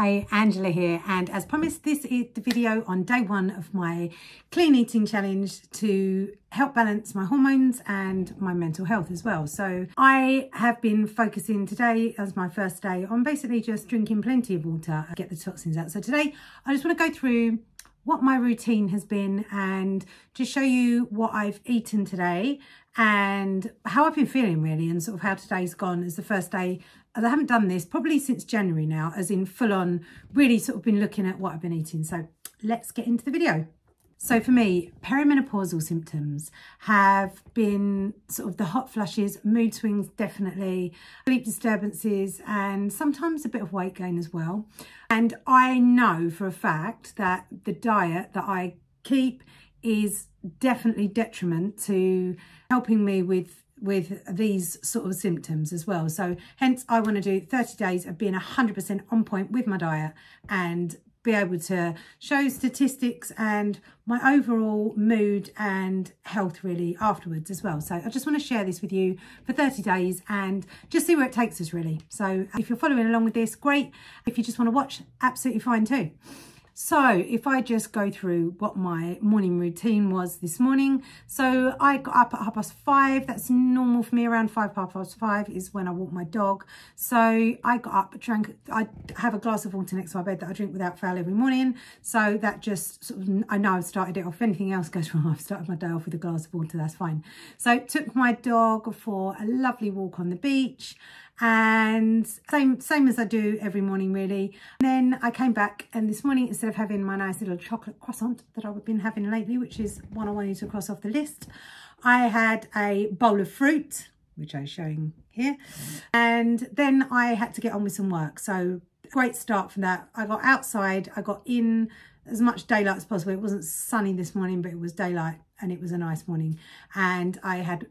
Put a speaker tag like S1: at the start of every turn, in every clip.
S1: Hey, Angela here, and as promised, this is the video on day one of my clean eating challenge to help balance my hormones and my mental health as well. So I have been focusing today as my first day on basically just drinking plenty of water and get the toxins out. So today I just want to go through what my routine has been and just show you what I've eaten today and how I've been feeling really, and sort of how today's gone as the first day. I haven't done this probably since January now, as in full on really sort of been looking at what I've been eating. So let's get into the video. So for me, perimenopausal symptoms have been sort of the hot flushes, mood swings definitely, sleep disturbances, and sometimes a bit of weight gain as well. And I know for a fact that the diet that I keep is definitely detriment to helping me with these sort of symptoms as well. So hence I want to do 30 days of being 100% on point with my diet and be able to show statistics and my overall mood and health really afterwards as well. So I just want to share this with you for 30 days and just see where it takes us really. So if you're following along with this, great. If you just want to watch, absolutely fine too. So if I just go through what my morning routine was this morning. So I got up at 5:30. That's normal for me. Around 5:30 is when I walk my dog. So I got up, I have a glass of water next to my bed that I drink without fail every morning. So that just sort of, I know I've started it off. If anything else goes wrong, I've started my day off with a glass of water. That's fine. So took my dog for a lovely walk on the beach. And same as I do every morning really. And then I came back, and this morning, instead of having my nice little chocolate croissant that I've been having lately, which is one I wanted to cross off the list, I had a bowl of fruit, which I'm showing here. And then I had to get on with some work. So great start from that. I got outside, I got in as much daylight as possible. It wasn't sunny this morning, but it was daylight and it was a nice morning. And I had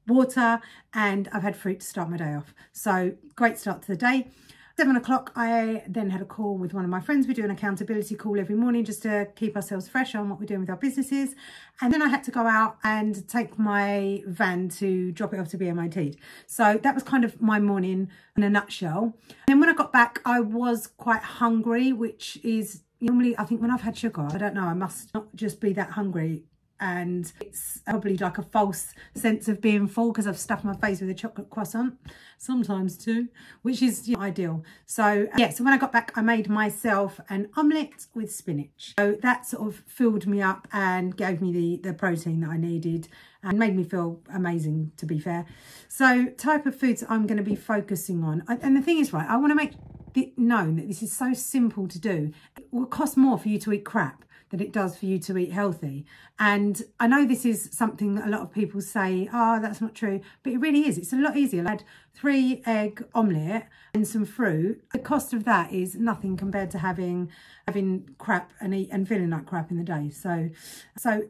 S1: water and I've had fruit to start my day off. So great start to the day. 7 o'clock, I then had a call with one of my friends. We do an accountability call every morning just to keep ourselves fresh on what we're doing with our businesses. And then I had to go out and take my van to drop it off to be MOT'd. So that was kind of my morning in a nutshell. And then when I got back, I was quite hungry, which is normally, I think when I've had sugar, I don't know, I must not just be that hungry. And it's probably like a false sense of being full because I've stuffed my face with a chocolate croissant, sometimes too, which is ideal. So yeah, so when I got back, I made myself an omelette with spinach. So that sort of filled me up and gave me the protein that I needed and made me feel amazing, to be fair. So type of foods I'm going to be focusing on. And the thing is, right, I want to make it known that this is so simple to do. It will cost more for you to eat crap than it does for you to eat healthy. And I know this is something that a lot of people say, oh, that's not true, but it really is. It's a lot easier. I had 3-egg omelette and some fruit. The cost of that is nothing compared to having crap and feeling like crap in the day. So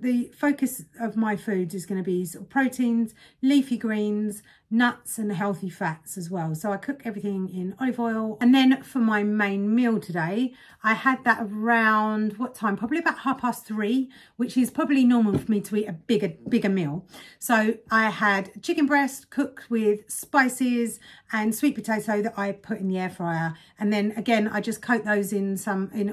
S1: the focus of my food is going to be sort of proteins, leafy greens, nuts and healthy fats as well. So I cook everything in olive oil. And then for my main meal today, I had that around what time? Probably about 3:30, which is probably normal for me to eat a bigger meal. So I had chicken breast cooked with spices and sweet potato that I put in the air fryer. And then again, I just coat those in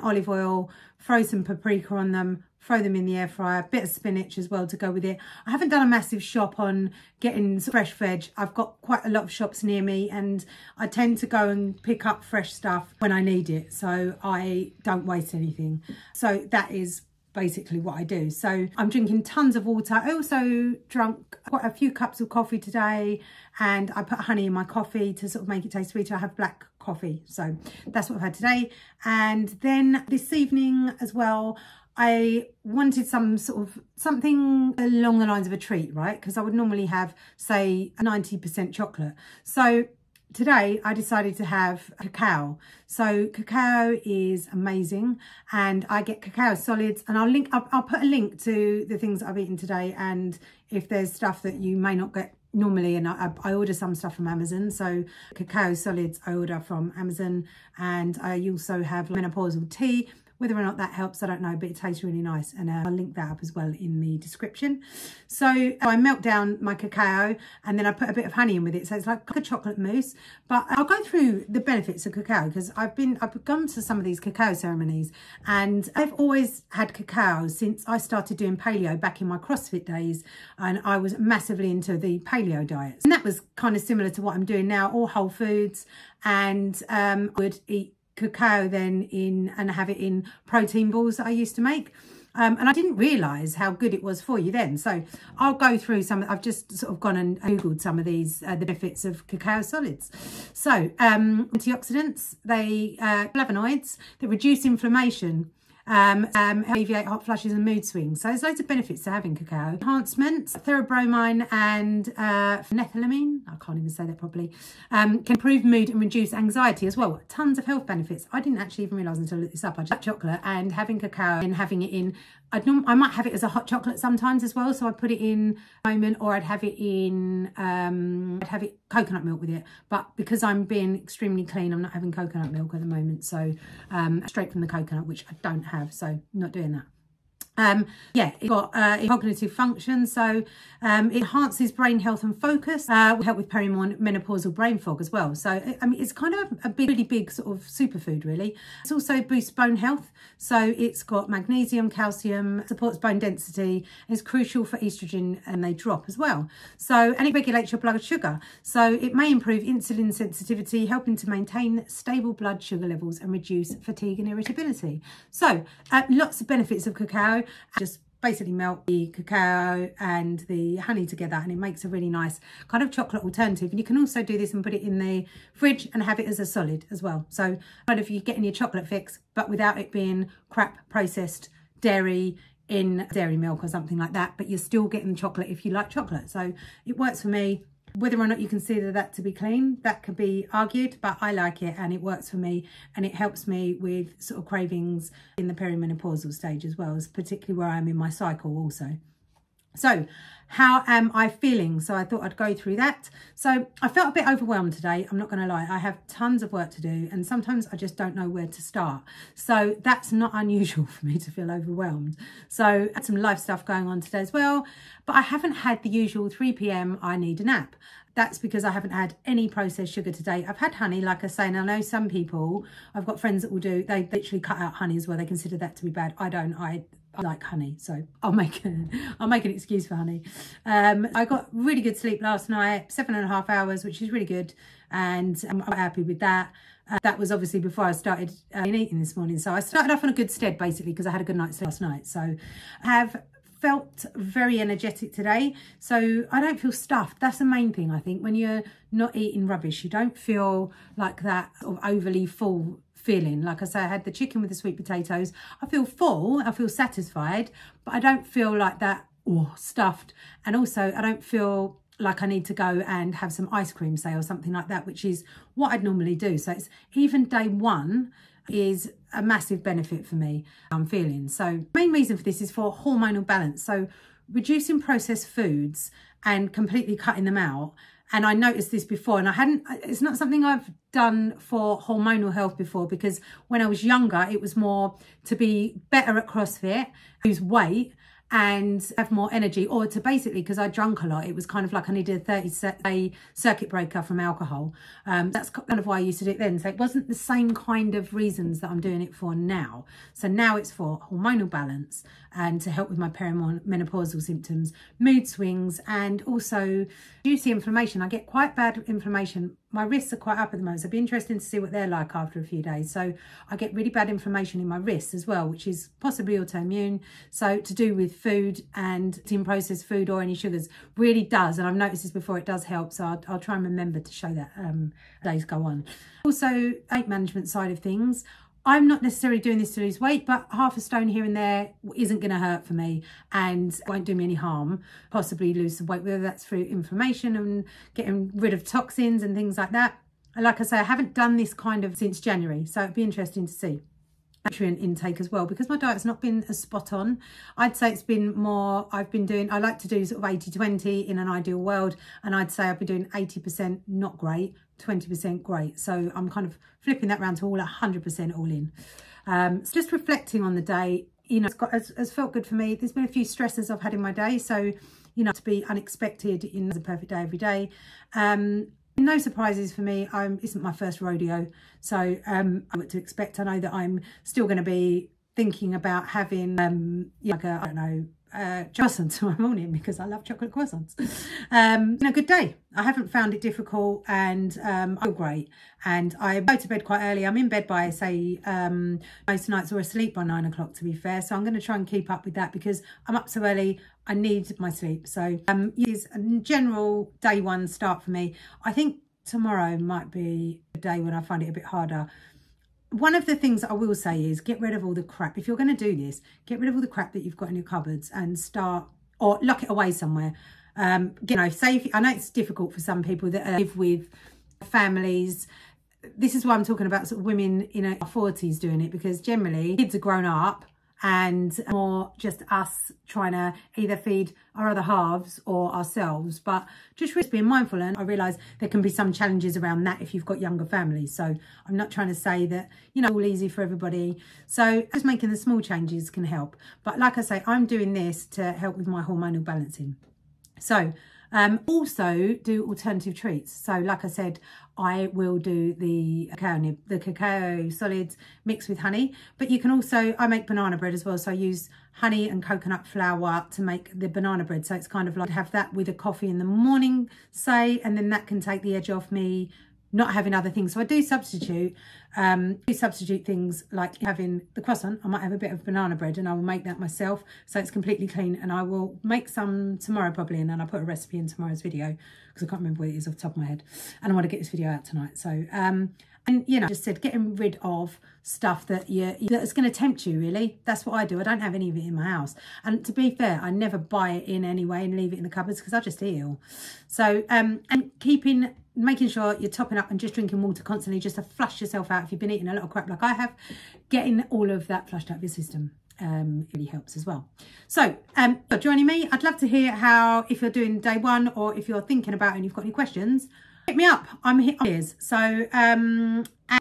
S1: olive oil, throw some paprika on them, throw them in the air fryer, a bit of spinach as well to go with it. I haven't done a massive shop on getting fresh veg. I've got quite a lot of shops near me and I tend to go and pick up fresh stuff when I need it, so I don't waste anything. So that is basically what I do. So I'm drinking tons of water. I also drank quite a few cups of coffee today, and I put honey in my coffee to sort of make it taste sweeter. I have black coffee, so that's what I've had today. And then this evening as well, I wanted something along the lines of a treat, right? Because I would normally have, say, a 90% chocolate. So today I decided to have cacao. So cacao is amazing, and I get cacao solids, and I'll put a link to the things that I've eaten today, and if there's stuff that you may not get normally, and I order some stuff from Amazon. So cacao solids I order from Amazon, and I also have menopausal tea, Whether or not that helps, I don't know, but it tastes really nice, and I'll link that up as well in the description. So I melt down my cacao and then I put a bit of honey in with it, so it's like a chocolate mousse. But I'll go through the benefits of cacao, because I've gone to some of these cacao ceremonies, and I've always had cacao since I started doing paleo back in my CrossFit days, and I was massively into the paleo diets, and that was kind of similar to what I'm doing now, all whole foods, and would eat cacao then and have it in protein balls that I used to make. And I didn't realise how good it was for you then. So I'll go through some. I've just sort of gone and Googled some of these, the benefits of cacao solids. So antioxidants, flavonoids that reduce inflammation, alleviate hot flushes and mood swings. So there's loads of benefits to having cacao. Enhancements, theobromine and phenethylamine, I can't even say that properly, can improve mood and reduce anxiety as well. Tons of health benefits. I didn't actually even realise until I looked this up. I just like chocolate, and having cacao and having it in, I might have it as a hot chocolate sometimes as well, so I put it in a moment, or I'd have it in, I'd have it coconut milk with it, but because I'm being extremely clean, I'm not having coconut milk at the moment, so straight from the coconut, which I don't have, so I'm not doing that. Yeah, it's got cognitive function, so it enhances brain health and focus, will help with perimenopausal brain fog as well. So I mean, it's kind of a really big sort of superfood really. It also boosts bone health, so it's got magnesium, calcium, supports bone density, is crucial for estrogen, and they drop as well. So, and it regulates your blood sugar, so it may improve insulin sensitivity, helping to maintain stable blood sugar levels and reduce fatigue and irritability. So lots of benefits of cacao. Just basically melt the cacao and the honey together, and it makes a really nice kind of chocolate alternative. And you can also do this and put it in the fridge and have it as a solid as well. So kind of you're getting your chocolate fix, but without it being crap processed dairy in dairy milk or something like that, but you're still getting chocolate if you like chocolate. So it works for me. Whether or not you consider that to be clean, that could be argued, but I like it and it works for me, and it helps me with sort of cravings in the perimenopausal stage as well, as particularly where I'm in my cycle also. So how am I feeling? So I thought I'd go through that. So I felt a bit overwhelmed today, I'm not going to lie. I have tons of work to do, and sometimes I just don't know where to start. So that's not unusual for me to feel overwhelmed. So I had some life stuff going on today as well, but I haven't had the usual 3 p.m. I need a nap. That's because I haven't had any processed sugar today. I've had honey, like I say, and I know some people, I've got friends that will do, they literally cut out honey as well. They consider that to be bad. I don't. I like honey, so I'll make an excuse for honey. I got really good sleep last night, 7.5 hours, which is really good, and I'm quite happy with that. That was obviously before I started eating this morning, so I started off on a good stead basically because I had a good night's sleep last night. So I have felt very energetic today, so I don't feel stuffed. That's the main thing, I think. When you're not eating rubbish, you don't feel like that sort of overly full feeling. Like I say, I had the chicken with the sweet potatoes. I feel full, I feel satisfied, but I don't feel like that, oh, stuffed. And also I don't feel like I need to go and have some ice cream, say, or something like that, which is what I'd normally do. So it's even day one is a massive benefit for me, I'm feeling. So main reason for this is for hormonal balance. So reducing processed foods and completely cutting them out. And I noticed this before, and it's not something I've done for hormonal health before, because when I was younger, it was more to be better at CrossFit, lose weight and have more energy, or to basically, because I drank a lot, it was kind of like I needed a 30-day circuit breaker from alcohol. That's kind of why I used to do it then. So it wasn't the same kind of reasons that I'm doing it for now. So now it's for hormonal balance and to help with my perimenopausal symptoms, mood swings, and also reduce the inflammation. I get quite bad inflammation. My wrists are quite up at the moment, so it'd be interesting to see what they're like after a few days. So I get really bad inflammation in my wrists as well, which is possibly autoimmune. So to do with food and in processed food or any sugars really does, and I've noticed this before, it does help. So I'll try and remember to show that days go on. Also, weight management side of things. I'm not necessarily doing this to lose weight, but half a stone here and there isn't going to hurt for me and won't do me any harm. Possibly lose some weight, whether that's through inflammation and getting rid of toxins and things like that. And like I say, I haven't done this kind of since January, so it'd be interesting to see. Nutrient intake as well, because my diet's not been as spot on. I'd say it's been more, I like to do sort of 80-20 in an ideal world, and I'd say I've been doing 80% not great, 20% great. So I'm kind of flipping that round to all 100% all in. So just reflecting on the day, you know, it's felt good for me. There's been a few stresses I've had in my day, so you know, to be unexpected in a perfect day every day. No surprises for me. Isn't my first rodeo, so what to expect. I know that I'm still going to be thinking about having like a, I don't know, croissant tomorrow morning, because I love chocolate croissants. A good day. I haven't found it difficult, and I feel great. And I go to bed quite early. I'm in bed by, say, most nights, or asleep by 9 o'clock, to be fair. So I'm going to try and keep up with that, because I'm up so early. I need my sleep. So is a general day one start for me. I think tomorrow might be a day when I find it a bit harder. One of the things I will say is get rid of all the crap. If you're going to do this, get rid of all the crap that you've got in your cupboards and start, or lock it away somewhere. You know, say if, I know it's difficult for some people that live with families. This is why I'm talking about sort of women in our 40s doing it, because generally kids are grown up and more just us trying to either feed our other halves or ourselves. But just really being mindful, and I realise there can be some challenges around that if you've got younger families. So I'm not trying to say that, you know, all easy for everybody. So just making the small changes can help. But like I say, I'm doing this to help with my hormonal balancing. So also do alternative treats. So like I said, I will do the cacao solids mixed with honey, but you can also, I make banana bread as well. So I use honey and coconut flour to make the banana bread. So it's kind of like have that with a coffee in the morning, say, and then that can take the edge off me not having other things. So I do substitute things, like having the croissant. I might have a bit of banana bread and I will make that myself, so it's completely clean, and I will make some tomorrow probably, and then I'll put a recipe in tomorrow's video, because I can't remember what it is off the top of my head, and I want to get this video out tonight. So and you know, just said getting rid of stuff that that's going to tempt you, really. That's what I do. I don't have any of it in my house, and to be fair, I never buy it in anyway and leave it in the cupboards, because I just eat ill. So and making sure you're topping up and just drinking water constantly, just to flush yourself out if you've been eating a lot of crap like I have. Getting all of that flushed out of your system really helps as well. So for joining me, I'd love to hear how, if you're doing day one, or if you're thinking about it and you've got any questions, hit me up. I'm here. So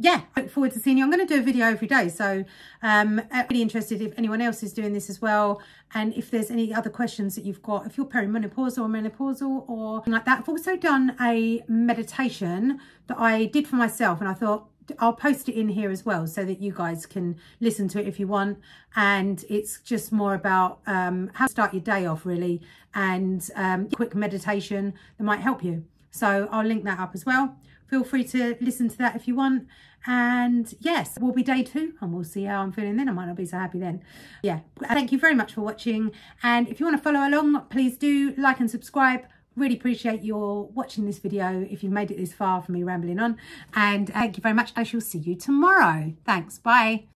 S1: yeah, I look forward to seeing you. I'm going to do a video every day, so really interested if anyone else is doing this as well, and if there's any other questions that you've got, if you're perimenopausal or menopausal or like that. I've also done a meditation that I did for myself, and I thought I'll post it in here as well, so that you guys can listen to it if you want. And it's just more about how to start your day off, really, and quick meditation that might help you. So I'll link that up as well. Feel free to listen to that if you want. And yes, we'll be day 2, and we'll see how I'm feeling then. I might not be so happy then. Yeah, thank you very much for watching. And if you want to follow along, please do like and subscribe. Really appreciate your watching this video if you've made it this far from me rambling on. And thank you very much. I shall see you tomorrow. Thanks. Bye.